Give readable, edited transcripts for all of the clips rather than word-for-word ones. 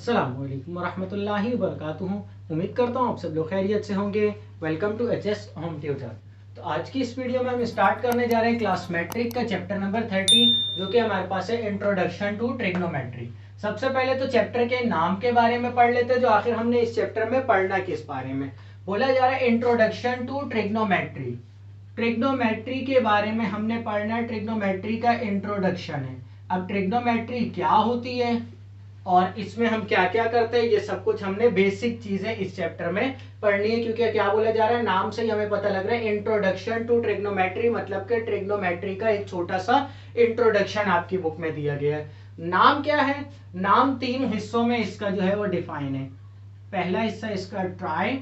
अस्सलामुअलैकुम वरहमतुल्लाहि वबरकातुहू। उम्मीद करता हूँ आप सब लोग खैरियत से होंगे। Welcome to HS home tutor. तो आज की इस वीडियो में हम स्टार्ट करने जा रहे हैं क्लास मैट्रिक का चैप्टर नंबर 30, जो कि हमारे पास है इंट्रोडक्शन टू ट्रिग्नोमेट्री। सबसे पहले तो चैप्टर के नाम के बारे में पढ़ लेते हैं, जो आखिर हमने इस चैप्टर में पढ़ना किस बारे में। बोला जा रहा है इंट्रोडक्शन टू ट्रिग्नोमेट्री। ट्रिग्नोमेट्री के बारे में हमने पढ़ना है, ट्रिग्नोमेट्री का इंट्रोडक्शन है। अब ट्रिग्नोमेट्री क्या होती है और इसमें हम क्या क्या करते हैं, ये सब कुछ हमने बेसिक चीजें इस चैप्टर में पढ़नी है। क्योंकि क्या बोला जा रहा है, नाम से ही हमें पता लग रहा है इंट्रोडक्शन टू ट्रिग्नोमेट्री, मतलब कि ट्रिग्नोमेट्री का एक छोटा सा इंट्रोडक्शन आपकी बुक में दिया गया है। नाम क्या है? नाम तीन हिस्सों में इसका जो है वो डिफाइन है। पहला हिस्सा इसका ट्राई,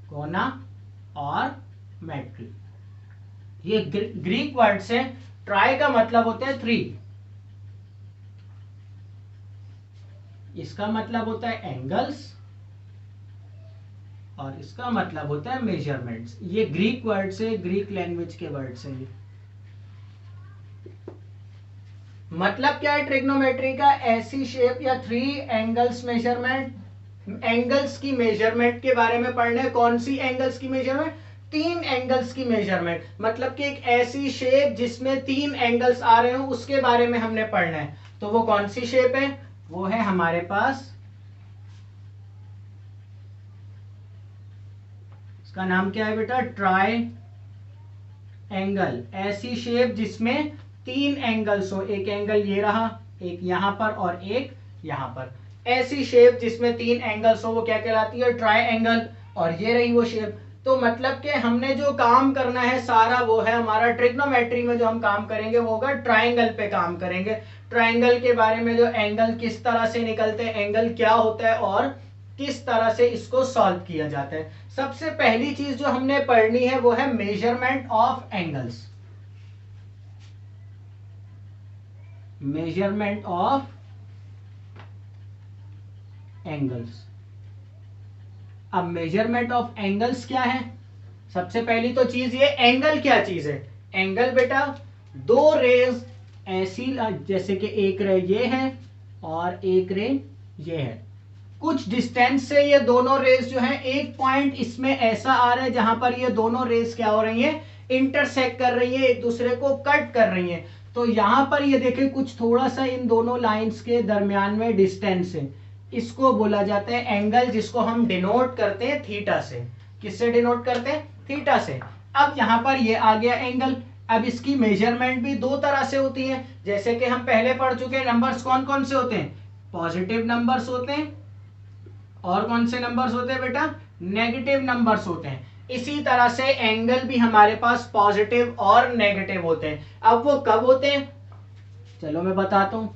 गोना और मेट्री। ये ग्रीक वर्ड से ट्राई का मतलब होता है 3, इसका मतलब होता है एंगल्स और इसका मतलब होता है मेजरमेंट्स। ये ग्रीक वर्ड से, ग्रीक लैंग्वेज के वर्ड से। मतलब क्या है ट्रिग्नोमेट्री का? ऐसी शेप या 3 एंगल्स मेजरमेंट, एंगल्स की मेजरमेंट के बारे में पढ़ना है। कौन सी एंगल्स की मेजरमेंट? 3 एंगल्स की मेजरमेंट। मतलब कि एक ऐसी शेप जिसमें 3 एंगल्स आ रहे हो, उसके बारे में हमने पढ़ना है। तो वो कौन सी शेप है? वो है हमारे पास, इसका नाम क्या है बेटा? Try angle. ऐसी शेप जिसमें 3 एंगल्स हो, एक एंगल ये रहा, एक यहां पर और एक यहां पर। ऐसी शेप जिसमें 3 एंगल्स हो वो क्या कहलाती है? Try angle. और ये रही वो शेप। तो मतलब कि हमने जो काम करना है सारा वो है हमारा ट्रिग्नोमेट्री में जो हम काम करेंगे वो होगा ट्राइंगल पे काम करेंगे। ट्राइंगल के बारे में, जो एंगल किस तरह से निकलते हैं, एंगल क्या होता है और किस तरह से इसको सॉल्व किया जाता है। सबसे पहली चीज जो हमने पढ़नी है वो है measurement of angles. Measurement of angles. अब मेजरमेंट ऑफ एंगल्स क्या है? सबसे पहली तो चीज ये, एंगल क्या चीज है? एंगल बेटा दो रेज ऐसी, जैसे कि एक रे ये है और एक रे ये है, कुछ डिस्टेंस से ये दोनों रेज जो है, एक पॉइंट इसमें ऐसा आ रहा है जहां पर ये दोनों रेज क्या हो रही है? इंटरसेक्ट कर रही है, एक दूसरे को कट कर रही है। तो यहां पर ये देखें, कुछ थोड़ा सा इन दोनों लाइंस के दरमियान में डिस्टेंस है, इसको बोला जाता है एंगल, जिसको हम डिनोट करते हैं थीटा से। किससे डिनोट करते हैं? थीटा से। अब यहां पर ये आ गया एंगल। अब इसकी मेजरमेंट भी दो तरह से होती है, जैसे कि हम पहले पढ़ चुके हैं। नंबर्स कौन कौन से होते हैं? पॉजिटिव नंबर्स होते हैं। और कौन से नंबर्स होते हैं बेटा? नेगेटिव नंबर्स होते हैं। इसी तरह से एंगल भी हमारे पास पॉजिटिव और नेगेटिव होते हैं। अब वो कब होते हैं? चलो मैं बताता हूं।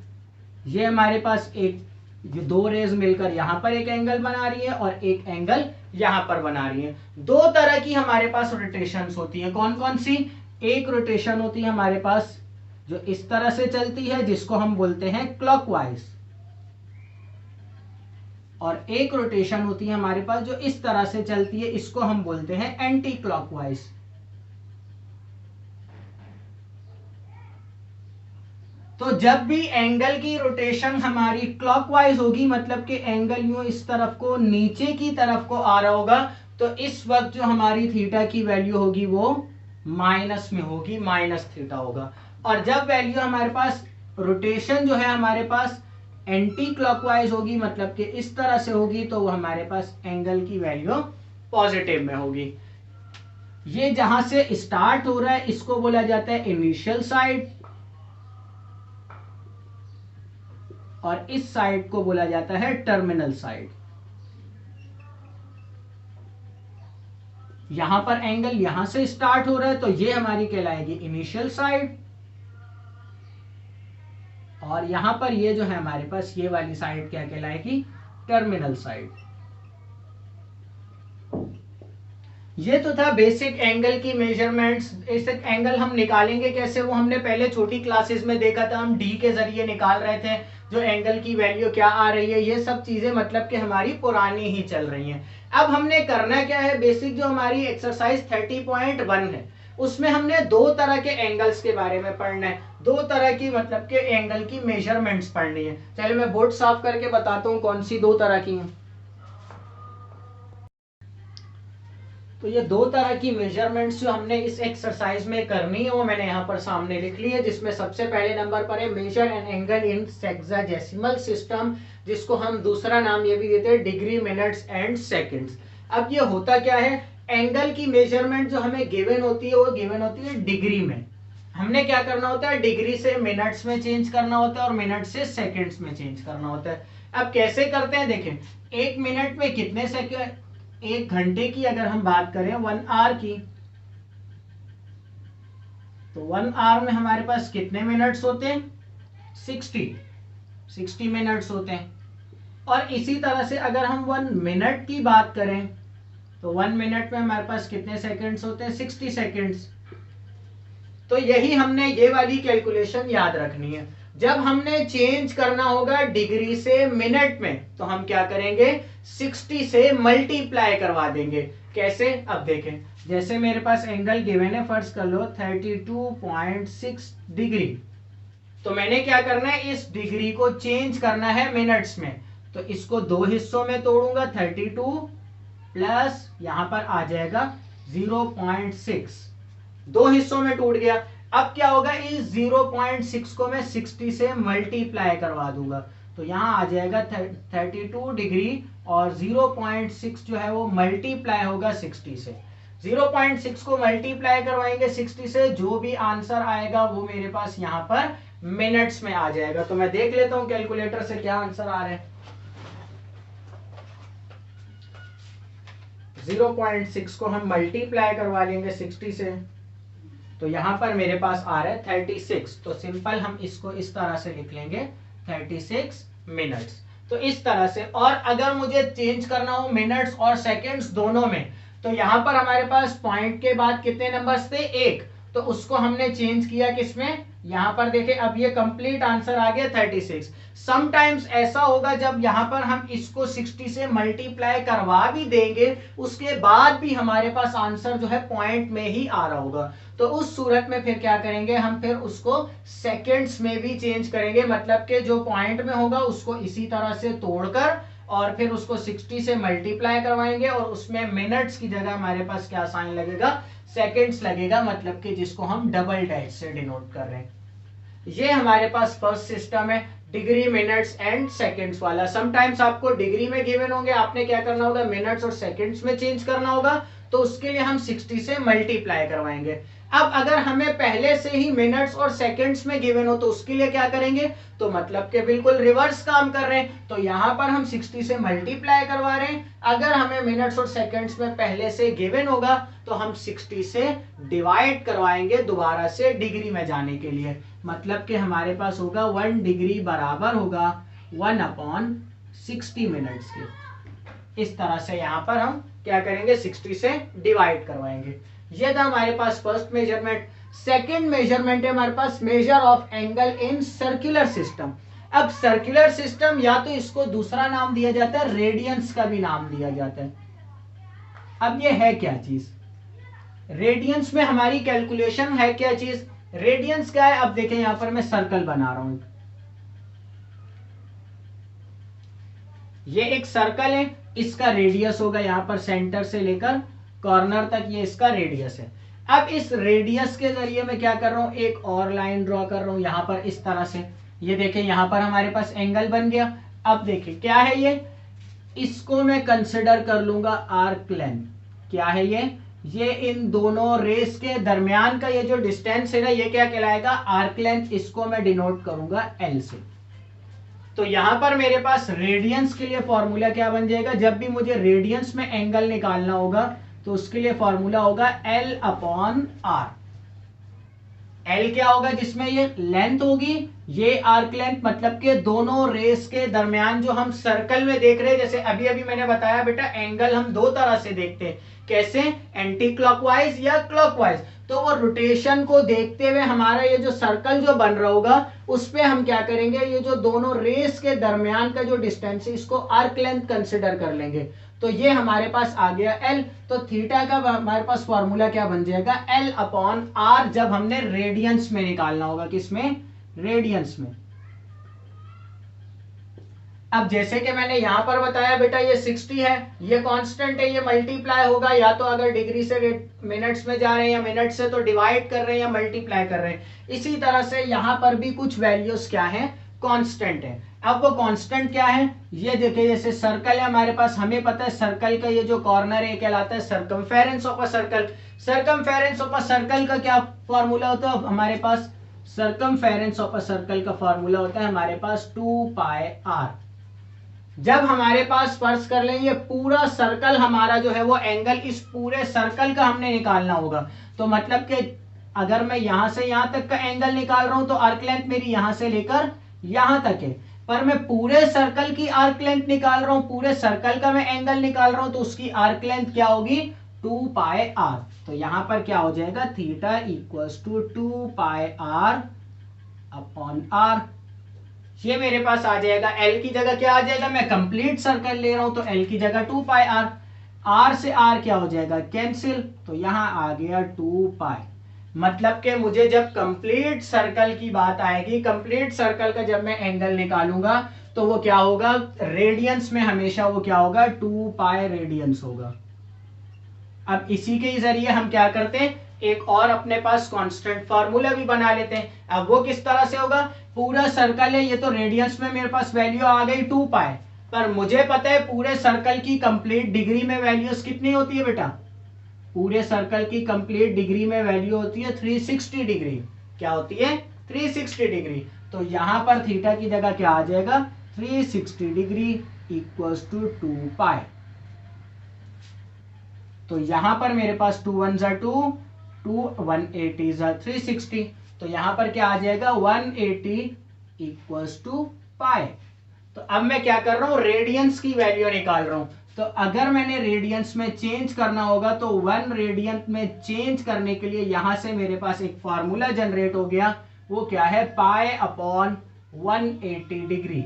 ये हमारे पास एक, ये दो रेज मिलकर यहां पर एक एंगल बना रही है और एक एंगल यहां पर बना रही है। दो तरह की हमारे पास रोटेशंस होती हैं। कौन कौन सी? एक रोटेशन होती है हमारे पास जो इस तरह से चलती है, जिसको हम बोलते हैं क्लॉकवाइज, और एक रोटेशन होती है हमारे पास जो इस तरह से चलती है, इसको हम बोलते हैं एंटी क्लॉकवाइज। तो जब भी एंगल की रोटेशन हमारी क्लॉकवाइज होगी, मतलब कि एंगल यूं इस तरफ को, नीचे की तरफ को आ रहा होगा, तो इस वक्त जो हमारी थीटा की वैल्यू होगी वो माइनस में होगी, माइनस थीटा होगा। और जब वैल्यू हमारे पास, रोटेशन जो है हमारे पास एंटी क्लॉकवाइज होगी, मतलब कि इस तरह से होगी, तो वो हमारे पास एंगल की वैल्यू पॉजिटिव में होगी। ये जहां से स्टार्ट हो रहा है इसको बोला जाता है इनिशियल साइड, और इस साइड को बोला जाता है टर्मिनल साइड। यहां पर एंगल यहां से स्टार्ट हो रहा है तो ये हमारी कहलाएगी इनिशियल साइड, और यहां पर ये जो है हमारे पास ये वाली साइड क्या कहलाएगी? Terminal side. ये तो था बेसिक एंगल की मेजरमेंट्स। बेसिक एंगल हम निकालेंगे कैसे, वो हमने पहले छोटी क्लासेस में देखा था। हम डी के जरिए निकाल रहे थे जो एंगल की वैल्यू क्या आ रही है। ये सब चीजें मतलब कि हमारी पुरानी ही चल रही हैं। अब हमने करना क्या है, बेसिक जो हमारी एक्सरसाइज 30.1 है उसमें हमने दो तरह के एंगल्स के बारे में पढ़ना है। दो तरह की मतलब के एंगल की मेजरमेंट्स पढ़नी है। चलिए मैं बोर्ड साफ करके बताता हूं कौन सी दो तरह की हैं। तो ये दो तरह की मेजरमेंट्स जो हमने इस एक्सरसाइज में करनी है वो मैंने यहाँ पर सामने लिख ली है, जिसमें सबसे पहले नंबर पर है major an angle in sexagesimal system, जिसको हम दूसरा नाम ये भी देते हैं डिग्री, मिनट्स एंड सेकंड्स। अब ये होता क्या है, एंगल की मेजरमेंट जो हमें गिवन होती है वो गिवन होती है डिग्री में। हमने क्या करना होता है, डिग्री से मिनट्स में चेंज करना होता है और मिनट से सेकंड्स में चेंज करना होता है। अब कैसे करते हैं देखें, एक मिनट में कितने सेकंड, एक घंटे की अगर हम बात करें 1 आवर की, तो 1 आवर में हमारे पास कितने मिनट्स होते हैं, 60 मिनट्स होते हैं। और इसी तरह से अगर हम 1 मिनट की बात करें तो 1 मिनट में हमारे पास कितने सेकंड्स होते हैं, 60 सेकंड्स। तो यही हमने ये वाली कैलकुलेशन याद रखनी है। जब हमने चेंज करना होगा डिग्री से मिनट में तो हम क्या करेंगे, 60 से मल्टीप्लाई करवा देंगे। कैसे, अब देखें, जैसे मेरे पास एंगल गिवन है, फर्ज कर लो 32.6 डिग्री, तो मैंने क्या करना है, इस डिग्री को चेंज करना है मिनट्स में। तो इसको दो हिस्सों में तोड़ूंगा, 32 प्लस यहां पर आ जाएगा 0.6, दो हिस्सों में टूट गया। अब क्या होगा, इस 0.6 को मैं 60 से मल्टीप्लाई करवा दूंगा, तो यहां आ जाएगा 32 डिग्री और 0.6 जो है वो मल्टीप्लाई होगा 60 से। 0.6 को मल्टीप्लाई करवाएंगे 60 से, जो भी आंसर आएगा वो मेरे पास यहाँ पर मिनट्स में आ जाएगा। तो मैं देख लेता हूं कैलकुलेटर से क्या आंसर आ रहा है। 0.6 को हम मल्टीप्लाई करवा लेंगे 60 से, तो यहां पर मेरे पास आ रहा है 36। तो सिंपल हम इसको इस तरह से लिख लेंगे 36 मिनट्स। तो इस तरह से, और अगर मुझे चेंज करना हो मिनट्स और सेकंड्स दोनों में, तो यहां पर हमारे पास पॉइंट के बाद कितने नंबर्स थे, 1, तो उसको हमने चेंज किया किसमें, यहां पर देखें, अब ये कंप्लीट आंसर आ गया 36। समटाइम्स ऐसा होगा जब यहां पर हम इसको 60 से मल्टीप्लाई करवा भी देंगे, उसके बाद भी हमारे पास आंसर जो है पॉइंट में ही आ रहा होगा। तो उस सूरत में फिर क्या करेंगे, हम फिर उसको सेकंड्स में भी चेंज करेंगे, मतलब कि जो पॉइंट में होगा उसको इसी तरह से तोड़कर और फिर उसको 60 से मल्टीप्लाई करवाएंगे और उसमें मिनट्स की जगह हमारे पास क्या साइन लगेगा, सेकंड्स लगेगा, मतलब कि जिसको हम डबल डैश से डिनोट कर रहे हैं। ये हमारे पास फर्स्ट सिस्टम है, डिग्री, मिनट्स एंड सेकंड्स वाला। समटाइम्स आपको डिग्री में गिवन होंगे, आपने क्या करना होगा, मिनट्स और सेकंड्स में चेंज करना होगा, तो उसके लिए हम 60 से मल्टीप्लाई करवाएंगे। अब अगर हमें पहले से ही मिनट्स और सेकंड्स में गिवन हो तो उसके लिए क्या करेंगे, तो मतलब के बिल्कुल रिवर्स काम कर रहे हैं। तो यहां पर हम 60 से मल्टीप्लाई करवा रहे हैं, अगर हमें मिनट्स और सेकंड्स में पहले से गिवन होगा तो हम 60 से डिवाइड करवाएंगे दोबारा से डिग्री में जाने के लिए, मतलब कि हमारे पास होगा 1 डिग्री बराबर होगा 1/60 मिनट्स के। इस तरह से यहां पर हम क्या करेंगे, 60 से डिवाइड करवाएंगे। ये था हमारे पास फर्स्ट मेजरमेंट। सेकंड मेजरमेंट है हमारे पास measure of angle in circular system. अब सर्कुलर सिस्टम या तो इसको दूसरा नाम दिया जाता है, रेडियंस का भी नाम दिया जाता है। अब ये है क्या चीज, रेडियंस में हमारी कैलकुलेशन है क्या चीज, रेडियंस क्या है, अब देखें यहां पर मैं सर्कल बना रहा हूं, ये एक सर्कल है, इसका रेडियस होगा यहां पर सेंटर से लेकर कॉर्नर तक, ये इसका रेडियस है। अब इस रेडियस के जरिए मैं क्या कर रहा हूं, एक और लाइन ड्रॉ कर रहा हूं यहां पर इस तरह से। ये देखें यहां पर हमारे पास एंगल बन गया। अब देखें क्या है ये, इसको मैं कंसिडर कर लूंगा आर्क लेंथ। क्या है ये इन दोनों रेस के दरमियान का ये जो डिस्टेंस है ना, ये क्या कहलाएगा, आर्क लेंथ। इसको मैं डिनोट करूंगा एल से। तो यहां पर मेरे पास रेडियंस के लिए फॉर्मूला क्या बन जाएगा, जब भी मुझे रेडियंस में एंगल निकालना होगा तो उसके लिए फॉर्मूला होगा L/R। L क्या होगा, जिसमें ये लेंथ होगी, ये आर्क लेंथ, मतलब के दोनों रेस के दरमियान जो हम सर्कल में देख रहे हैं। जैसे अभी अभी मैंने बताया बेटा, एंगल हम दो तरह से देखते हैं, कैसे, एंटी क्लॉकवाइज या क्लॉकवाइज। तो वो रोटेशन को देखते हुए हमारा ये जो सर्कल जो बन रहा होगा उस पे हम क्या करेंगे, ये जो दोनों रेस के दरमियान का जो डिस्टेंस है इसको आर्क लेंथ कंसिडर कर लेंगे। तो ये हमारे पास आ गया L। तो थीटा का हमारे पास फॉर्मूला क्या बन जाएगा, L/R, जब हमने रेडियंस में निकालना होगा, किसमें, रेडियंस में। अब जैसे कि मैंने यहां पर बताया बेटा, ये 60 है, ये कांस्टेंट है, ये मल्टीप्लाई होगा, या तो अगर डिग्री से मिनट्स में जा रहे हैं या मिनट से तो डिवाइड कर रहे हैं या मल्टीप्लाई कर रहे हैं। इसी तरह से यहां पर भी कुछ वैल्यूज क्या है, कांस्टेंट है। अब वो कांस्टेंट क्या है, ये देखिए, जैसे सर्कल है हमारे पास, हमें पता है सर्कल का ये जो कॉर्नर है कहलाता है circumference of a circle. Circumference of a circle का क्या फॉर्मूला होता है हमारे पास, सर्कमफेरेंस ऑफ अ सर्कल का फॉर्मूला होता है हमारे पास 2πr। जब हमारे पास फर्ज कर लें ये पूरा सर्कल हमारा जो है वो एंगल, इस पूरे सर्कल का हमने निकालना होगा। तो मतलब कि अगर मैं यहां से यहां तक का एंगल निकाल रहा हूं तो आर्क लेंथ मेरी यहां से लेकर यहां तक है, पर मैं पूरे सर्कल की आर्क लेंथ निकाल रहा हूं, पूरे सर्कल का मैं एंगल निकाल रहा हूं, तो उसकी आर्क लेंथ क्या होगी, 2πr। तो यहां पर क्या हो जाएगा, theta equals to 2πr upon r। ये मेरे पास आ जाएगा, L की जगह क्या आ जाएगा, मैं कंप्लीट सर्कल ले रहा हूं तो L की जगह 2πr, R से R क्या हो जाएगा, कैंसिल, तो यहां आ गया 2π। मतलब कि मुझे जब कंप्लीट सर्कल की बात आएगी, कंप्लीट सर्कल का जब मैं एंगल निकालूंगा तो वो क्या होगा, रेडियंस में हमेशा वो क्या होगा, 2π रेडियंस होगा। अब इसी के जरिए हम क्या करते हैं, एक और अपने पास कांस्टेंट फार्मूला भी बना लेते हैं। अब वो किस तरह से होगा, पूरा सर्कल है, ये तो रेडियंस में मेरे पास वैल्यू आ गई 2π, पर मुझे पता है पूरे सर्कल की कंप्लीट डिग्री में वैल्यूज कितनी होती है बेटा, पूरे सर्कल की कंप्लीट डिग्री में वैल्यू होती है 360 डिग्री। क्या होती है, 360 डिग्री। तो यहां पर थीटा की जगह क्या आ जाएगा, 360 डिग्री इक्वल्स टू 2π। तो यहां पर मेरे पास 2 1 2, 2 180 360, तो यहां पर क्या आ जाएगा, 180 इक्वल्स टू पाई। तो अब मैं क्या कर रहा हूं, रेडियंस की वैल्यू निकाल रहा हूं। तो अगर मैंने रेडियंस में चेंज करना होगा तो 1 रेडियन में चेंज करने के लिए यहां से मेरे पास एक फॉर्मूला जनरेट हो गया, वो क्या है, पाई अपॉन 180 डिग्री।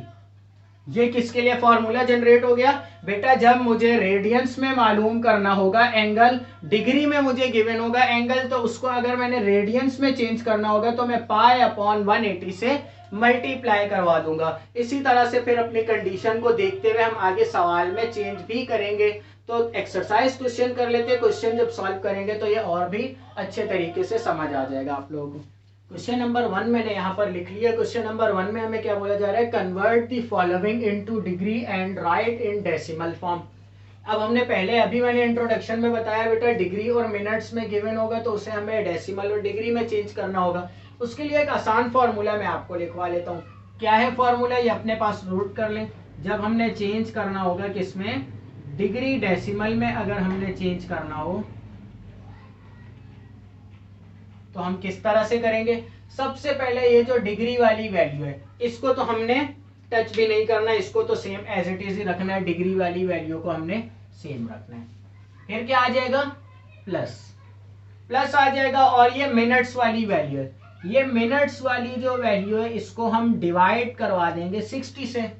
ये किसके लिए फॉर्मूला जनरेट हो गया बेटा, जब मुझे रेडियंस में मालूम करना होगा एंगल, डिग्री में मुझे गिवन होगा एंगल, तो उसको अगर मैंने रेडियंस में चेंज करना होगा तो मैं पाई अपॉन 180 से मल्टीप्लाई करवा दूंगा। इसी तरह से फिर अपनी कंडीशन को देखते हुए हम आगे सवाल में चेंज भी करेंगे। तो एक्सरसाइज क्वेश्चन कर लेते हैं, क्वेश्चन जब सॉल्व करेंगे तो ये और भी अच्छे तरीके से समझ आ जाएगा आप लोगों को। क्वेश्चन नंबर 1 मैंने यहाँ पर लिख लिया। क्वेश्चन नंबर 1 में हमें क्या बोला जा रहा है, convert the following into degree and right in decimal form. अब हमने पहले अभी मैंने इंट्रोडक्शन में बताया बेटा, डिग्री और मिनट्स में गिवन होगा तो उसे हमें डेसिमल और डिग्री में चेंज करना होगा। उसके लिए एक आसान फॉर्मूला मैं आपको लिखवा लेता हूँ। क्या है फॉर्मूला, ये अपने पास नोट कर लें। जब हमने चेंज करना होगा किसमें, डिग्री डेसिमल में अगर हमने चेंज करना हो तो हम किस तरह से करेंगे। सबसे पहले ये जो डिग्री वाली वैल्यू है इसको तो हमने टच भी नहीं करना है, इसको तो सेम एज इट इज ही रखना है, डिग्री वाली वैल्यू को हमने सेम रखना है। फिर क्या आ जाएगा, प्लस प्लस आ जाएगा। और ये मिनट्स वाली वैल्यू है, ये मिनट्स वाली जो वैल्यू है इसको हम डिवाइड करवा देंगे 60 से।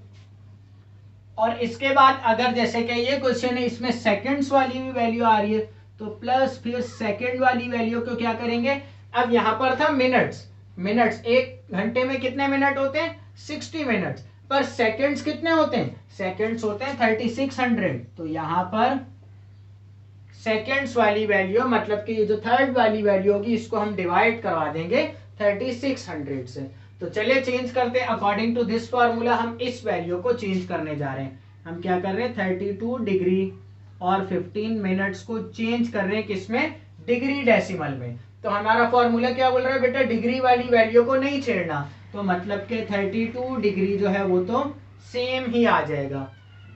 और इसके बाद अगर जैसे कि ये क्वेश्चन है इसमें सेकंड्स वाली भी वैल्यू आ रही है तो प्लस फिर सेकंड वाली वैल्यू को क्या करेंगे, अब यहां पर था मिनट्स, मिनट्स एक घंटे में कितने मिनट होते हैं, 60 मिनट्स, पर सेकंड्स कितने होते हैं, सेकंड्स होते हैं 3600। तो यहां पर सेकंड्स वाली वैल्यू मतलब कि ये जो थर्ड वाली वैल्यू होगी इसको हम डिवाइड करवा देंगे 3600 से। तो चलिए चेंज करते हैं, अकॉर्डिंग टू दिस फॉर्मूला हम इस वैल्यू को चेंज करने जा रहे हैं। हम क्या कर रहे हैं, 32 डिग्री और 15 मिनट्स को चेंज कर रहे हैं किसमें, डिग्री डेसिमल में। तो हमारा फॉर्मूला क्या बोल रहा है बेटा, डिग्री वाली वैल्यू को नहीं छेड़ना, तो मतलब कि 32 डिग्री जो है वो तो सेम ही आ जाएगा,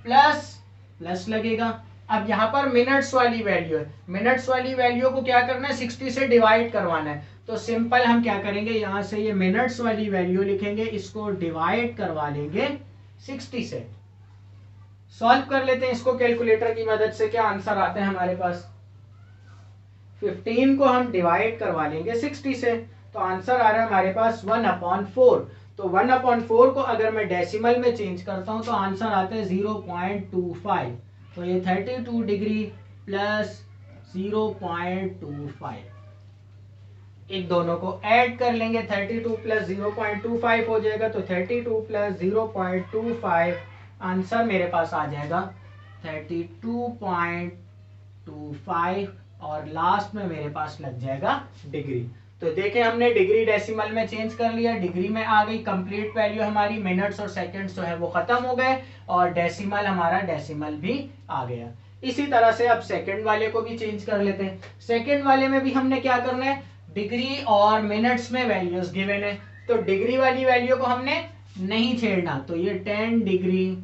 प्लस प्लस लगेगा। अब यहाँ पर मिनट्स वाली वैल्यू है, मिनट्स वाली वैल्यू को क्या करना है, 60 से डिवाइड करवाना है। तो सिंपल हम क्या करेंगे, यहाँ से ये मिनट्स वाली वैल्यू लिखेंगे, इसको डिवाइड करवा लेंगे 60 से। सॉल्व कर लेते हैं इसको कैलकुलेटर की मदद से, क्या आंसर आता है हमारे पास। 15 को हम डिवाइड करवा लेंगे 60 से, तो आंसर आ रहा है हमारे पास 1/4। तो 1/4 को अगर मैं डेसिमल में चेंज करता हूं तो आंसर आता है 0.25। तो ये 32 डिग्री प्लस 0.25, इन दोनों को ऐड कर लेंगे, 32 प्लस 0.25 हो जाएगा, तो 32 प्लस 0.25 आंसर मेरे पास आ जाएगा 32.25 और लास्ट में मेरे पास लग जाएगा डिग्री। तो देखें हमने डिग्री डेसिमल में चेंज कर लिया, डिग्री में आ गई, कंप्लीट वैल्यू हमारी मिनट्स और सेकंड्स जो है वो खत्म हो गए और डेसिमल हमारा डेसिमल भी आ गया। इसी तरह से अब सेकंड वाले को भी चेंज कर लेते हैं। सेकंड वाले में भी हमने क्या करना है, डिग्री और मिनट्स में वैल्यूज गिवन है, तो डिग्री वाली वैल्यू को हमने नहीं छेड़ना, तो ये 10 डिग्री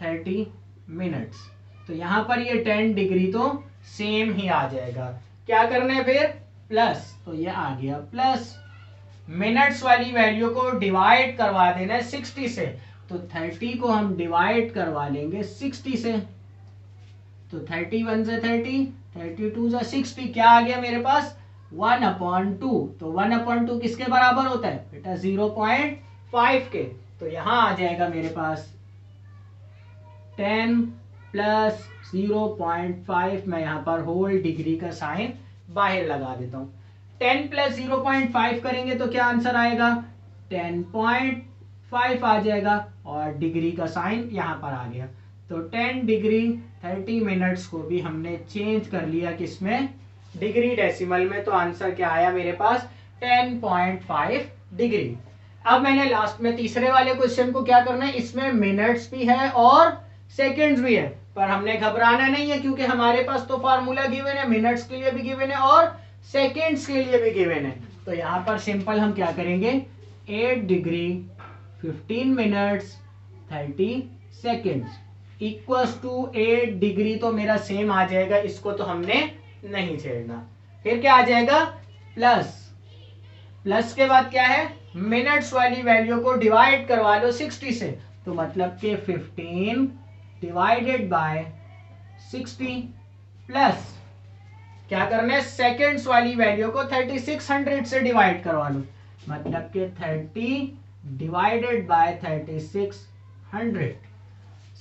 30 मिनट्स, तो यहां पर ये 10 डिग्री तो सेम ही आ जाएगा। क्या करना है फिर, प्लस, तो ये आ गया प्लस, मिनट्स वाली वैल्यू को डिवाइड करवा देना है 60 से, तो 30 को हम डिवाइड करवा लेंगे 60 से, तो 31 से 30, 32 से 60, क्या आ गया मेरे पास 1/2, तो 1/2 किसके बराबर होता है बेटा 0.5 के, तो यहां आ जाएगा मेरे पास 10 प्लस 0.5, मैं यहां पर होल डिग्री का साइन बाहर लगा देता हूं। 10 प्लस 0.5 करेंगे तो क्या आंसर आएगा 10.5 आ जाएगा और डिग्री का साइन यहां पर आ गया, तो 10 डिग्री 30 मिनट्स को भी हमने चेंज कर लिया किसमें, डिग्री डेसिमल में, तो आंसर क्या आया मेरे पास 10.5 डिग्री। अब मैंने लास्ट में तीसरे वाले क्वेश्चन को क्या करना है, इसमें मिनट्स भी है और सेकंड्स भी है, पर हमने घबराना नहीं है क्योंकि हमारे पास तो फार्मूला गिवन है, मिनट्स के लिए भी गिवन है और सेकंड्स के लिए भी गिवन है। तो यहां पर सिंपल हम क्या करेंगे, 8 degree 15 minutes 30 seconds equals to 8 degree, तो मेरा सेम आ जाएगा, इसको तो हमने नहीं छेड़ना। फिर क्या आ जाएगा प्लस, प्लस के बाद क्या है, मिनट्स वाली वैल्यू को डिवाइड करवा लो 60 से, तो मतलब कि 15 डिवाइडेड बाय 60 प्लस क्या करना है, सेकेंड्स वाली वैल्यू को 3600 से डिवाइड करवा लो, मतलब कि 30 डिवाइडेड बाय 3600।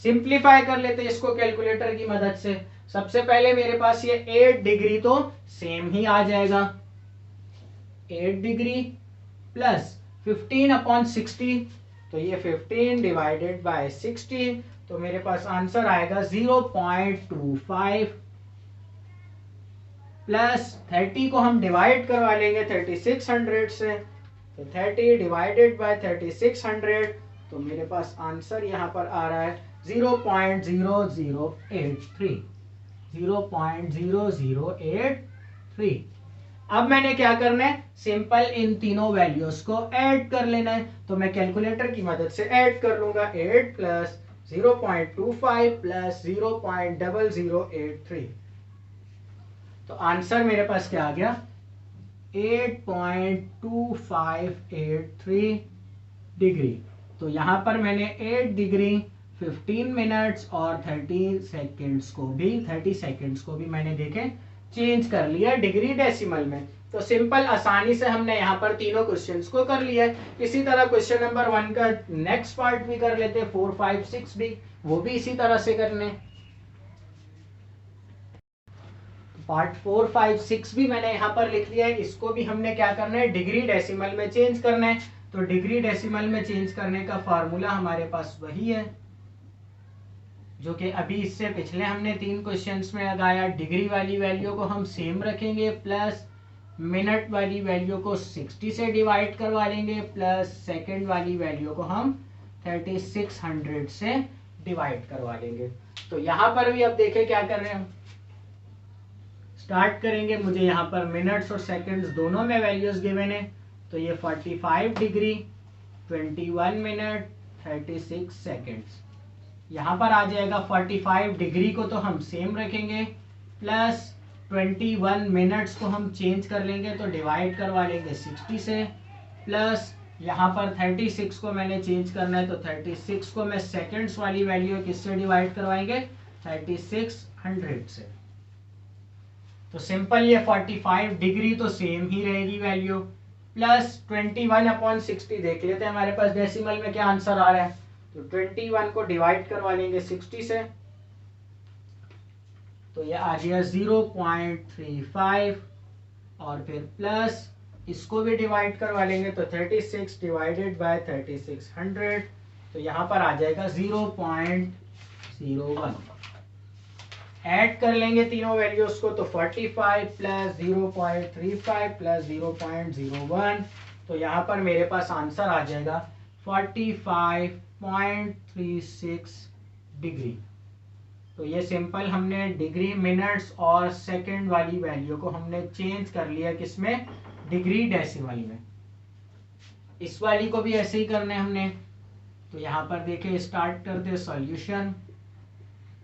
सिंप्लीफाई कर लेते हैं इसको कैलकुलेटर की मदद से। सबसे पहले मेरे पास ये 8 डिग्री तो सेम ही आ जाएगा, 8 डिग्री प्लस 15/60, तो ये 15 डिवाइडेड बाय 60, तो मेरे पास आंसर आएगा 0.25 प्लस 30 को हम डिवाइड करवा लेंगे 3600 से, तो 30 डिवाइडेड बाय 3600, तो मेरे पास आंसर यहाँ पर आ रहा है 0.0083, 0.0083। अब मैंने क्या करना है, सिंपल इन तीनों वैल्यूज को ऐड कर लेना है, तो मैं कैलकुलेटर की मदद से ऐड कर लूंगा, 8 प्लस 0.25 प्लस 0.0083, तो आंसर मेरे पास क्या आ गया 8.2583 डिग्री। तो यहां पर मैंने 8 डिग्री 15 मिनट्स और 30 सेकेंड्स को भी मैंने देखे चेंज कर लिया डिग्री डेसिमल में। तो सिंपल आसानी से हमने यहाँ पर तीनों क्वेश्चंस को कर लिया है। इसी तरह क्वेश्चन नंबर 1 का नेक्स्ट पार्ट भी कर लेते हैं, 4, 5, 6 भी, वो भी इसी तरह से करने। पार्ट 4, 5, 6 भी मैंने यहाँ पर लिख लिया है, इसको भी हमने क्या करना है डिग्री डेसिमल में चेंज करना है। तो डिग्री डेसिमल में चेंज करने का फॉर्मूला हमारे पास वही है जो कि अभी इससे पिछले हमने 3 क्वेश्चंस में लगाया। डिग्री वाली वैल्यू को हम सेम रखेंगे प्लस मिनट वाली वैल्यू को 60 से डिवाइड करवा लेंगे प्लस सेकंड वाली वैल्यू को हम 3600 से डिवाइड करवा लेंगे। तो यहाँ पर भी अब देखें क्या कर रहे हैं हम, स्टार्ट करेंगे। मुझे यहाँ पर मिनट्स और सेकंड्स दोनों में वैल्यूज गिवन है, तो ये 45 डिग्री 21 मिनट 36 सेकंड्स, यहाँ पर आ जाएगा 45 डिग्री को तो हम सेम रखेंगे प्लस 21 मिनट्स को हम चेंज कर लेंगे, तो डिवाइड करवा लेंगे 60 से प्लस यहाँ पर 36 को मैंने चेंज करना है, तो 36 को मैं सेकंड्स वाली वैल्यू किससे डिवाइड करवाएंगे 3600 से। तो सिंपल ये 45 डिग्री तो सेम ही रहेगी वैल्यू प्लस 21/60 देख लेते हैं हमारे पास डेसिमल में क्या आंसर आ रहा है। तो 21 को डिवाइड करवा लेंगे 60 से तो ये आ गया 0.35 और फिर प्लस इसको भी डिवाइड करवा लेंगे तो 36 डिवाइडेड बाय 3600, तो यहाँ पर आ जाएगा 0.01। ऐड कर लेंगे तीनों वैल्यूज को तो 45 प्लस 0.35 प्लस 0.01, तो यहाँ पर मेरे पास आंसर आ जाएगा 45.36 डिग्री। तो ये सिंपल हमने डिग्री मिनट्स और सेकंड वाली वैल्यू को हमने चेंज कर लिया किसमें, डिग्री डेसिमल में। इस वाली को भी ऐसे ही करने हमने। तो यहाँ पर देखिए स्टार्ट करते सॉल्यूशन।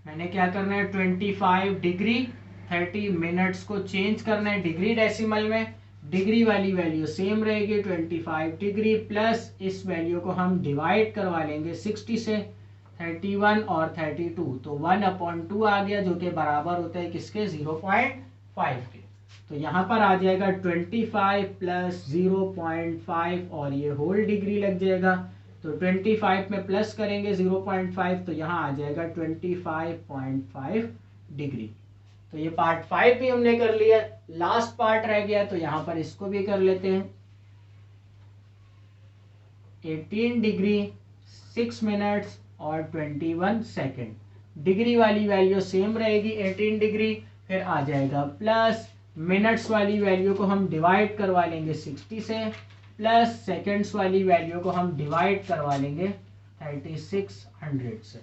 मैंने क्या करना है 25 डिग्री 30 मिनट्स को चेंज करना है डिग्री डेसिमल में। डिग्री वाली वैल्यू सेम रहेगी 25 डिग्री प्लस इस वैल्यू को हम डिवाइड करवा लेंगे 60 से, 31 और 32, तो 1/2 आ गया जो कि बराबर होता है किसके 0.5 के। तो यहाँ पर आ जाएगा 25 प्लस 0.5 और ये होल डिग्री लग जाएगा। तो 25 में प्लस करेंगे 0.5 तो यहाँ आ जाएगा 25.5 डिग्री। तो ये पार्ट 5 भी हमने कर लिया। लास्ट पार्ट रह गया तो यहाँ पर इसको भी कर लेते हैं। 18 डिग्री 6 मिनट्स और 21 सेकेंड। डिग्री वाली वैल्यू सेम रहेगी 18 डिग्री, फिर आ जाएगा प्लस मिनट्स वाली वैल्यू को हम डिवाइड करवा लेंगे 60 से, प्लस सेकेंड्स वाली वैल्यू को हम डिवाइड करवा लेंगे 3600 से।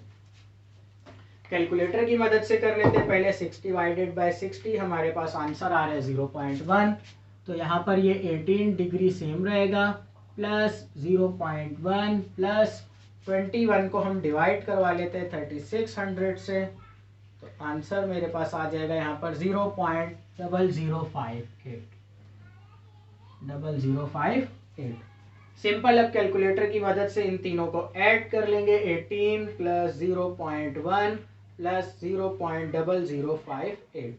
कैलकुलेटर की मदद से कर लेते हैं। पहले 6 डिवाइडेड बाय 60, हमारे पास आंसर आ रहा है 0.1। तो यहाँ पर ये 18 डिग्री सेम रहेगा प्लस 0.1 प्लस 21 को हम डिवाइड करवा लेते हैं 3600 से। तो आंसर मेरे पास आ जाएगा यहाँ पर 0.0058। सिंपल। अब कैलकुलेटर की मदद से इन तीनों को ऐड कर लेंगे। 18 प्लस 0.1 प्लस 0.0058।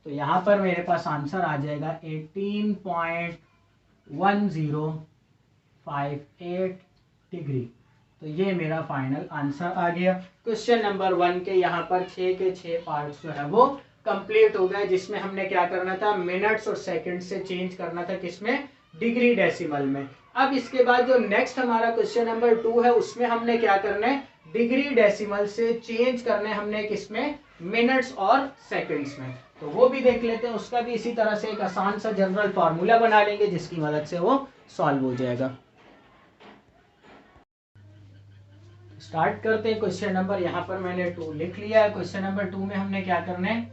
तो यहाँ पर मेरे पास आंसर आ जाएगा 18.1058 डिग्री। तो ये मेरा फाइनल आंसर आ गया। क्वेश्चन नंबर 1 के यहाँ पर 6 के 6 पार्ट्स जो है वो कंप्लीट हो गए, जिसमें हमने क्या करना था मिनट्स और सेकंड से चेंज करना था किसमें, डिग्री डेसिमल में। अब इसके बाद जो नेक्स्ट हमारा क्वेश्चन नंबर 2 है उसमें हमने क्या करना है डिग्री डेसिमल से चेंज करने हमने किसमें, मिनट्स और सेकंड्स में। तो वो भी देख लेते हैं। उसका भी इसी तरह से एक आसान सा जनरल फॉर्मूला बना लेंगे जिसकी मदद से वो सॉल्व हो जाएगा। स्टार्ट करते हैं। क्वेश्चन नंबर यहाँ पर मैंने 2 लिख लिया है। क्वेश्चन नंबर 2 में हमने क्या करना है,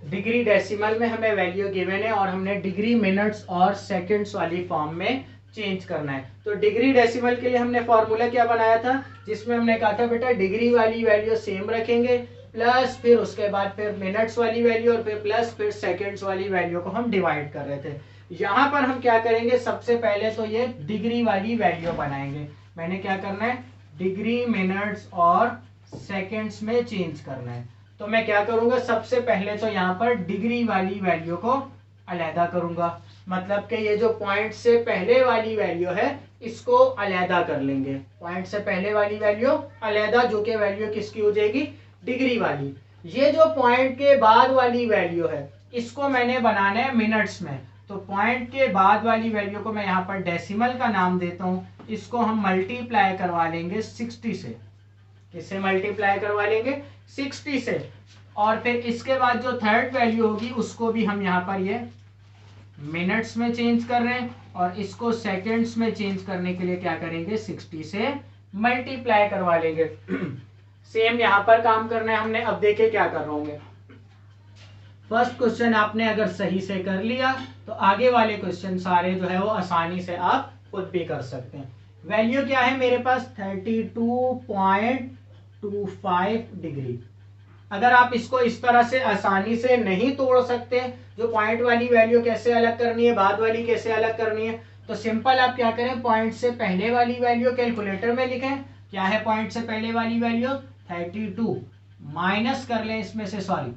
डिग्री डेसिमल में हमें वैल्यू गिवन है और हमने डिग्री मिनट्स और सेकंड्स वाली फॉर्म में चेंज करना है। तो डिग्री डेसिमल के लिए हमने फॉर्मूला क्या बनाया था, जिसमें हमने कहा था बेटा डिग्री वाली वैल्यू सेम रखेंगे प्लस फिर उसके बाद फिर मिनट्स वाली वैल्यू और फिर प्लस फिर सेकंड्स वाली वैल्यू को हम डिवाइड कर रहे थे। यहाँ पर हम क्या करेंगे, सबसे पहले तो ये डिग्री वाली वैल्यू बनाएंगे। मैंने क्या करना है डिग्री मिनट्स और सेकंड्स में चेंज करना है। तो मैं क्या करूंगा, सबसे पहले तो यहाँ पर डिग्री वाली वैल्यू को अलहदा करूंगा। मतलब कि ये जो पॉइंट से पहले वाली वैल्यू है इसको अलहदा कर लेंगे। पॉइंट से पहले वाली वैल्यू अलहदा, जो कि वैल्यू किसकी हो जाएगी, डिग्री वाली। ये जो पॉइंट के बाद वाली वैल्यू है इसको मैंने बनाना है मिनट्स में। तो पॉइंट के बाद वाली वैल्यू को मैं यहाँ पर डेसिमल का नाम देता हूँ। इसको हम मल्टीप्लाई करवा लेंगे 60 से। किससे मल्टीप्लाई करवा लेंगे, 60 से। और फिर इसके बाद जो थर्ड वैल्यू होगी उसको भी हम यहाँ पर ये मिनट्स में चेंज कर रहे हैं और इसको सेकंड्स में चेंज करने के लिए क्या करेंगे 60 से मल्टीप्लाई करवा लेंगे। सेम यहाँ पर काम करना है हमने। अब देखिए क्या कर रहा हूँ। फर्स्ट क्वेश्चन आपने अगर सही से कर लिया तो आगे वाले क्वेश्चन सारे जो है वो आसानी से आप खुद भी कर सकते हैं। वैल्यू क्या है मेरे पास 32.25 डिग्री। अगर आप इसको इस तरह से आसानी से नहीं तोड़ सकते, जो पॉइंट वाली वैल्यू कैसे अलग करनी है, बाद वाली कैसे अलग करनी है, तो सिंपल आप क्या करें, पॉइंट से पहले वाली वैल्यू कैलकुलेटर में लिखें। क्या है पॉइंट से पहले वाली वैल्यू 32, माइनस कर लें इसमें से, सॉरी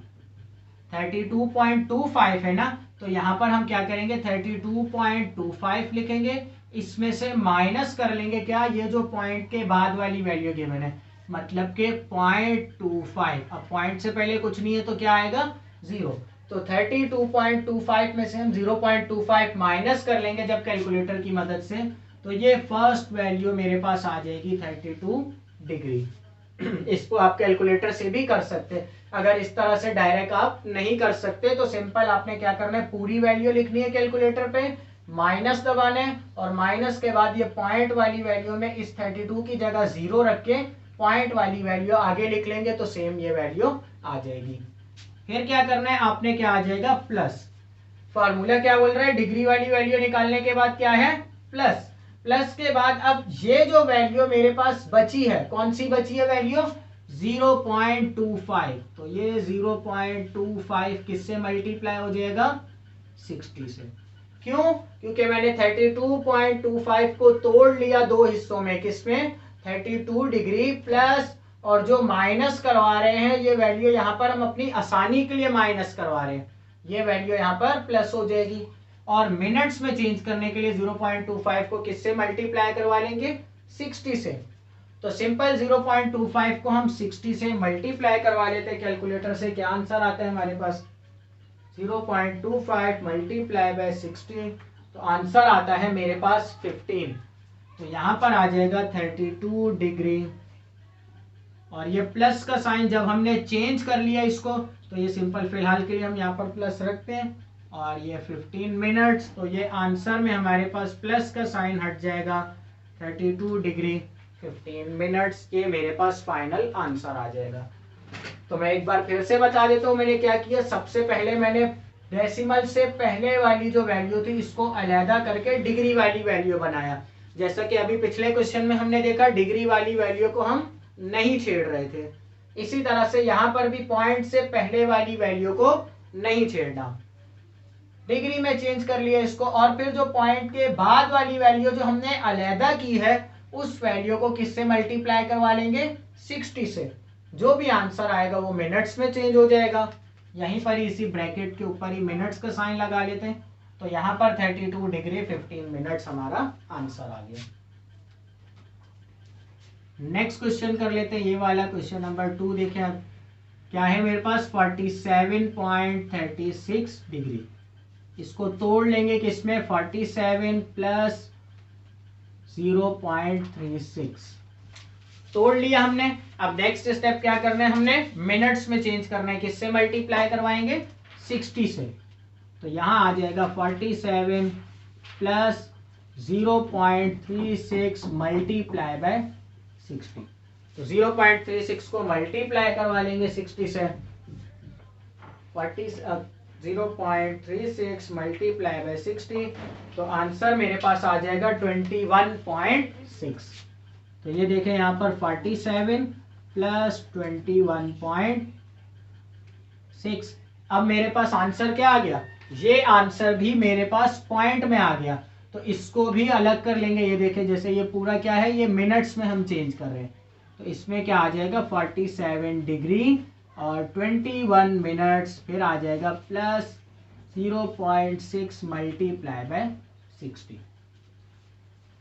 32.25 है ना, तो यहाँ पर हम क्या करेंगे 32.25 लिखेंगे। इसमें से माइनस कर लेंगे क्या, ये जो पॉइंट के बाद वाली वैल्यू गिवन है मतलब के 0.25। अब पॉइंट से पहले कुछ नहीं है तो क्या आएगा 0। तो 32.25 में से हम 0.25 माइनस कर लेंगे जब कैलकुलेटर की मदद से, तो ये फर्स्ट वैल्यू मेरे पास आ जाएगी 32 डिग्री। इसको आप कैलकुलेटर से भी कर सकते हैं। अगर इस तरह से डायरेक्ट आप नहीं कर सकते तो सिंपल आपने क्या करना है, पूरी वैल्यू लिखनी है कैलकुलेटर पे, माइनस दबाना है, और माइनस के बाद ये पॉइंट वाली वैल्यू में इस 32 की जगह 0 रख के पॉइंट वाली वैल्यू आगे लिख लेंगे तो सेम ये वैल्यू आ जाएगी। फिर क्या करना है आपने, क्या आ जाएगा प्लस। फॉर्मूला क्या बोल रहा है, डिग्री वाली वैल्यू निकालने के बाद क्या है प्लस। प्लस के बाद अब ये जो वैल्यू मेरे पास बची है, कौन सी बची है वैल्यू 0.25, तो ये 0.25 किससे मल्टीप्लाई हो जाएगा 60 से। क्यों, क्योंकि मैंने 32.25 को तोड़ लिया दो हिस्सों में, किसमें 32 डिग्री प्लस, और जो माइनस करवा रहे हैं ये वैल्यू यहाँ पर हम अपनी आसानी के लिए माइनस करवा रहे हैं, ये वैल्यू यहाँ पर प्लस हो जाएगी। और मिनट्स में चेंज करने के लिए 0.25 को किससे मल्टीप्लाई करवा लेंगे 60 से। तो सिंपल 0.25 को हम 60 से मल्टीप्लाई करवा लेते हैं कैलकुलेटर से, क्या आंसर आता है हमारे पास 0.25 मल्टीप्लाई बाय 60, तो आंसर आता है मेरे पास 15। तो यहां पर आ जाएगा 32 डिग्री, और ये प्लस का साइन जब हमने चेंज कर लिया इसको, तो ये सिंपल फिलहाल के लिए हम यहाँ पर प्लस रखते हैं, और ये 15 मिनट्स, तो ये आंसर में हमारे पास प्लस का साइन हट जाएगा, 32 डिग्री 15 मिनट्स, ये मेरे पास फाइनल आंसर आ जाएगा। तो मैं एक बार फिर से बता देता हूँ मैंने क्या किया। सबसे पहले मैंने डेसिमल से पहले वाली जो वैल्यू थी इसको अलहदा करके डिग्री वाली वैल्यू बनाया। जैसा कि अभी पिछले क्वेश्चन में हमने देखा, डिग्री वाली वैल्यू को हम नहीं छेड़ रहे थे, इसी तरह से यहाँ पर भी पॉइंट से पहले वाली वैल्यू को नहीं छेड़ना, डिग्री में चेंज कर लिया इसको। और फिर जो पॉइंट के बाद वाली वैल्यू जो हमने अलहदा की है, उस वैल्यू को किससे मल्टीप्लाई करवा लेंगे 60 से। जो भी आंसर आएगा वो मिनट्स में चेंज हो जाएगा। यहीं पर ही इसी ब्रैकेट के ऊपर ही मिनट्स का साइन लगा लेते हैं, तो यहाँ पर 32 डिग्री 15 मिनट्स हमारा आंसर आ गया। नेक्स्ट क्वेश्चन कर लेते हैं, ये वाला क्वेश्चन नंबर 2 देखें अब क्या है मेरे पास 47.36 डिग्री। इसको तोड़ लेंगे किसमें 47 प्लस 0.36 तोड़ लिया हमने। अब नेक्स्ट स्टेप क्या करना है, हमने मिनट्स में चेंज करना है, किससे मल्टीप्लाई करवाएंगे 60 से। तो यहां आ जाएगा 47 प्लस 0.36 मल्टीप्लाई बाय 60। तो 0.36 को मल्टीप्लाई करवा लेंगे 60 से, 0.36 मल्टीप्लाई बाय 60, तो आंसर मेरे पास आ जाएगा 21.6। तो ये देखें यहाँ पर 47 प्लस 21.6। अब मेरे पास आंसर क्या आ गया, ये आंसर भी मेरे पास पॉइंट में आ गया, तो इसको भी अलग कर लेंगे। ये देखें जैसे ये पूरा क्या है, ये मिनट्स में हम चेंज कर रहे हैं, तो इसमें क्या आ जाएगा 47 डिग्री और 21 मिनट्स, फिर आ जाएगा प्लस 0.6 मल्टीप्लाई बाय 60।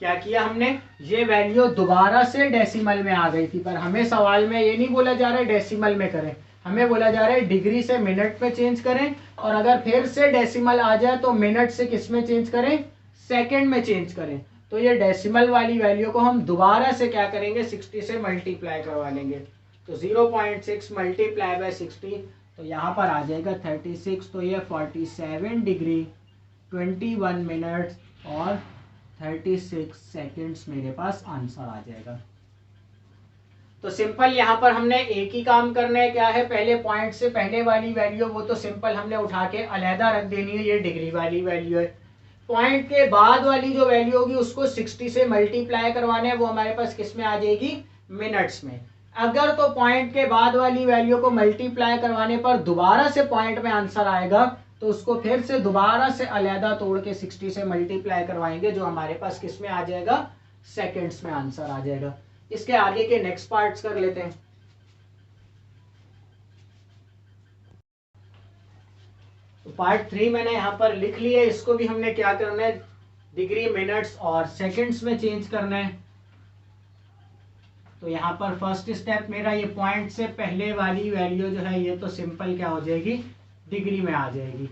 क्या किया हमने, ये वैल्यू दोबारा से डेसिमल में आ गई थी, पर हमें सवाल में ये नहीं बोला जा रहा है डेसिमल में करें, हमें बोला जा रहा है डिग्री से मिनट में चेंज करें, और अगर फिर से डेसिमल आ जाए तो मिनट से किस में चेंज करें, सेकंड में चेंज करें। तो ये डेसिमल वाली वैल्यू को हम दोबारा से क्या करेंगे 60 से मल्टीप्लाई करवा लेंगे। तो 0.6 मल्टीप्लाई बाय 60, तो यहाँ पर आ जाएगा 36, तो ये 47 डिग्री 21 मिनट्स और 36 सेकेंड्स मेरे पास आंसर आ जाएगा। तो सिंपल यहाँ पर हमने एक ही काम करना है, क्या है, पहले पॉइंट से पहले वाली वैल्यू वो तो सिंपल हमने उठा के अलहदा रख देनी है, ये डिग्री वाली वैल्यू है। पॉइंट के बाद वाली जो वैल्यू होगी उसको 60 से मल्टीप्लाई करवाना है, वो हमारे पास किस में आ जाएगी मिनट्स में। अगर तो पॉइंट के बाद वाली वैल्यू को मल्टीप्लाई करवाने पर दोबारा से पॉइंट में आंसर आएगा, तो उसको फिर से दोबारा से अलहदा तोड़ के 60 से मल्टीप्लाई करवाएंगे, जो हमारे पास किस में आ जाएगा सेकेंड्स में आंसर आ जाएगा। इसके आगे के नेक्स्ट पार्ट्स कर लेते हैं। तो पार्ट 3 मैंने यहाँ पर लिख लिया, इसको भी हमने क्या करना है डिग्री मिनट्स और सेकंड्स में चेंज करना है। तो यहाँ पर फर्स्ट स्टेप मेरा ये पॉइंट से पहले वाली वैल्यू जो है ये तो सिंपल क्या हो जाएगी, डिग्री में आ जाएगी।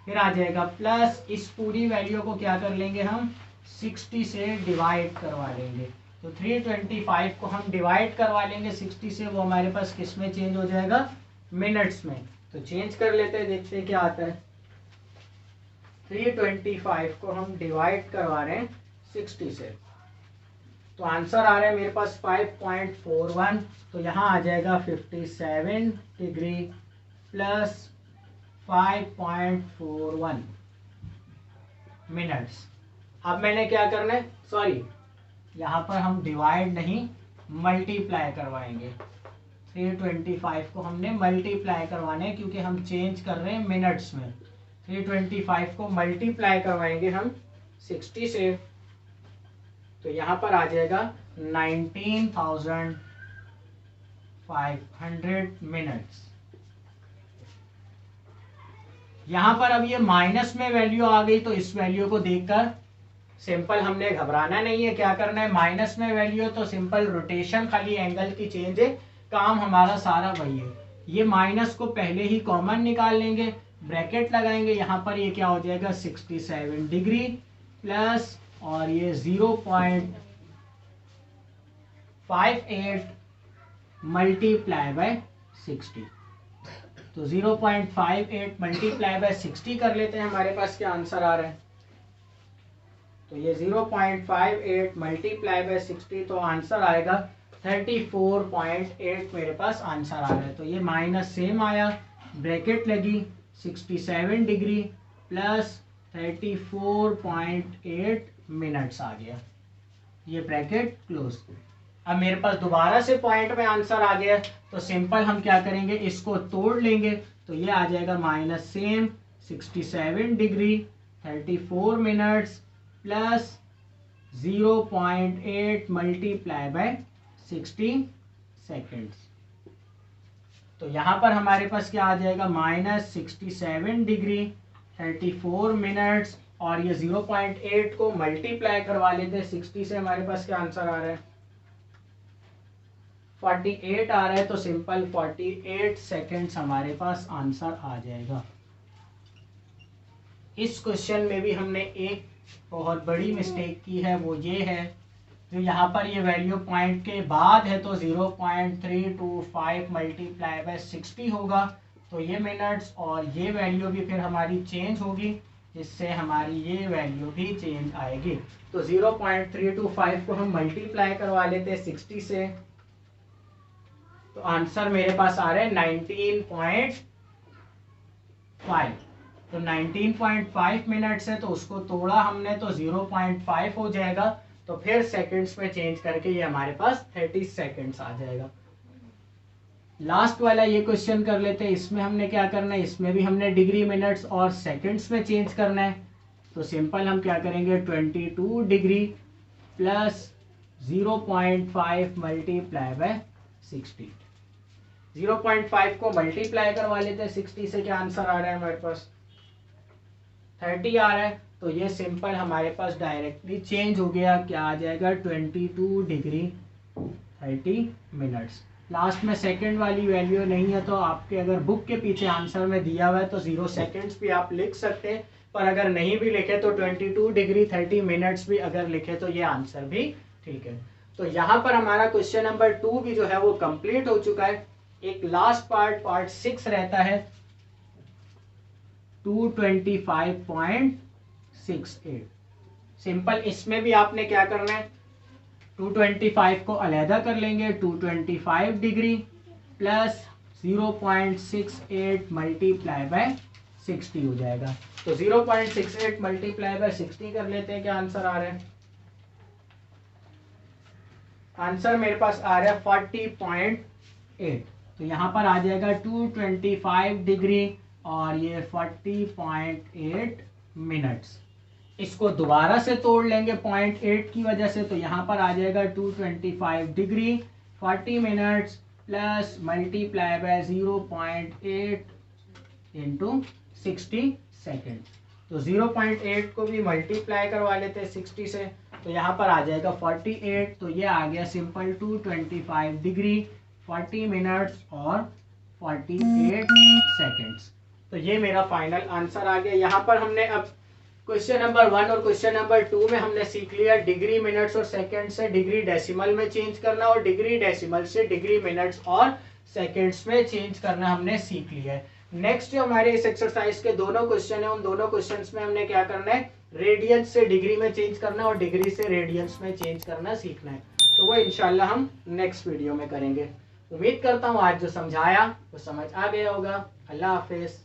फिर आ जाएगा प्लस इस पूरी वैल्यू को क्या कर लेंगे हम 60 से डिवाइड करवा लेंगे। तो 325 को हम डिवाइड करवा लेंगे 60 से, वो हमारे पास किस में चेंज हो जाएगा, मिनट्स में। तो चेंज कर लेते हैं, देखते हैं क्या आता है। 325 को हम डिवाइड करवा रहे हैं 60 से, तो आंसर आ रहा है मेरे पास 5.41। तो यहाँ आ जाएगा 57 डिग्री प्लस 5.41 मिनट्स। अब मैंने क्या करना है, सॉरी यहाँ पर हम डिवाइड नहीं मल्टीप्लाई करवाएंगे। 325 को हमने मल्टीप्लाई करवाना है क्योंकि हम चेंज कर रहे हैं मिनट्स में। 325 को मल्टीप्लाई करवाएंगे हम 60 से, तो यहाँ पर आ जाएगा 19,500 मिनट्स। यहाँ पर अब ये माइनस में वैल्यू आ गई, तो इस वैल्यू को देखकर सिंपल हमने घबराना नहीं है। क्या करना है, माइनस में वैल्यू तो सिंपल रोटेशन खाली एंगल की चेंज है, काम हमारा सारा वही है। ये माइनस को पहले ही कॉमन निकाल लेंगे, ब्रैकेट लगाएंगे, यहाँ पर ये क्या हो जाएगा 67 डिग्री प्लस और ये 0.58 मल्टीप्लाई बाय 60। तो 0.58 मल्टीप्लाई बाय 60 कर लेते हैं, हमारे पास क्या आंसर आ रहा है। तो ये 0.58 मल्टीप्लाई बाय 60, तो आंसर आएगा 34.8 मेरे पास आंसर आ रहा है। तो ये माइनस सेम आया, ब्रैकेट लगी 67 डिग्री प्लस 34.8 मिनट्स आ गया, ये ब्रैकेट क्लोज। अब मेरे पास दोबारा से पॉइंट में आंसर आ गया, तो सिंपल हम क्या करेंगे, इसको तोड़ लेंगे। तो ये आ जाएगा minus same 67 degree 34 minutes plus 0.8 multiply by 60 seconds. तो यहाँ पर हमारे पास क्या आ जाएगा, माइनस 67 डिग्री 34 मिनट्स और ये 0.8 को मल्टीप्लाई करवा लेते हैं 60 से, हमारे पास क्या आंसर आ रहा है 48 आ रहा है। तो सिंपल 48 सेकेंड्स हमारे पास आंसर आ जाएगा। इस क्वेश्चन में भी हमने एक बहुत बड़ी मिस्टेक की है, वो ये है जो यहाँ पर ये वैल्यू पॉइंट के बाद है, तो 0.325 मल्टीप्लाई बाय 60 होगा। तो ये मिनट्स और ये वैल्यू भी फिर हमारी चेंज होगी, जिससे हमारी ये वैल्यू भी चेंज आएगी। तो 0.325 को हम मल्टीप्लाई करवा लेते हैं 60 से, तो आंसर मेरे पास आ रहा है 19.5। तो 19.5 मिनट्स है, तो उसको तोड़ा हमने तो 0.5 हो जाएगा। तो फिर सेकंड्स में चेंज करके ये हमारे पास 30 सेकंड्स आ जाएगा। लास्ट वाला ये क्वेश्चन कर लेते हैं। इसमें हमने क्या करना है, इसमें भी हमने डिग्री मिनट्स और सेकंड्स में चेंज करना है। तो सिंपल हम क्या करेंगे 22 डिग्री प्लस 0.5 मल्टीप्लाई बाय 60। 0.5 को मल्टीप्लाई करवा लेते हैं 60 से, क्या आंसर आ रहा है हमारे पास 30 आ रहा है। तो ये सिंपल हमारे पास डायरेक्टली चेंज हो गया, क्या आ जाएगा 22 डिग्री 30 मिनट्स। लास्ट में सेकंड वाली वैल्यू नहीं है, तो आपके अगर बुक के पीछे आंसर में दिया हुआ है तो 0 सेकंड्स भी आप लिख सकते हैं, पर अगर नहीं भी लिखे तो 22 डिग्री 30 मिनट्स भी अगर लिखे तो ये आंसर भी ठीक है। तो यहाँ पर हमारा क्वेश्चन नंबर 2 भी जो है वो कंप्लीट हो चुका है। एक लास्ट पार्ट 6 रहता है 225.68। सिंपल इसमें भी आपने क्या करना है 225 को अलहदा कर लेंगे, 225 डिग्री प्लस 0.68 मल्टीप्लाई बाय 60 हो जाएगा। तो 0.68 मल्टीप्लाई बाय 60 कर लेते हैं, क्या आंसर आ रहा है। आंसर मेरे पास आ रहा है 40.8। तो यहाँ पर आ जाएगा 225 डिग्री और ये 40.8 मिनट्स। इसको दोबारा से तोड़ लेंगे 0.8 की वजह से, तो यहाँ पर आ जाएगा 225 degree 40 minutes plus multiply by 0.8 into 60 second. तो 0.8 को भी मल्टीप्लाई करवा लेते हैं 60 से, तो यहाँ पर आ जाएगा 48, तो ये आ गया सिंपल 225 डिग्री 40 मिनट्स और 48 सेकेंड्स। तो ये मेरा फाइनल आंसर आ गया। यहाँ पर हमने अब क्वेश्चन नंबर 1 और क्वेश्चन नंबर 2 में हमने सीख लिया डिग्री मिनट्स और सेकंड से डिग्री डेसिमल में चेंज करना और डिग्री डेसिमल से डिग्री मिनट्स और सेकंड्स में चेंज करना हमने सीख लिया है। नेक्स्ट जो हमारे इस एक्सरसाइज के दोनों क्वेश्चन है, उन दोनों क्वेश्चंस में हमने क्या करना है, रेडियंस से डिग्री में चेंज करना और डिग्री से रेडियंस में चेंज करना सीखना है। तो वो इंशाल्लाह हम नेक्स्ट वीडियो में करेंगे। उम्मीद करता हूँ आज जो समझाया वो समझ आ गया होगा। अल्लाह हाफिज।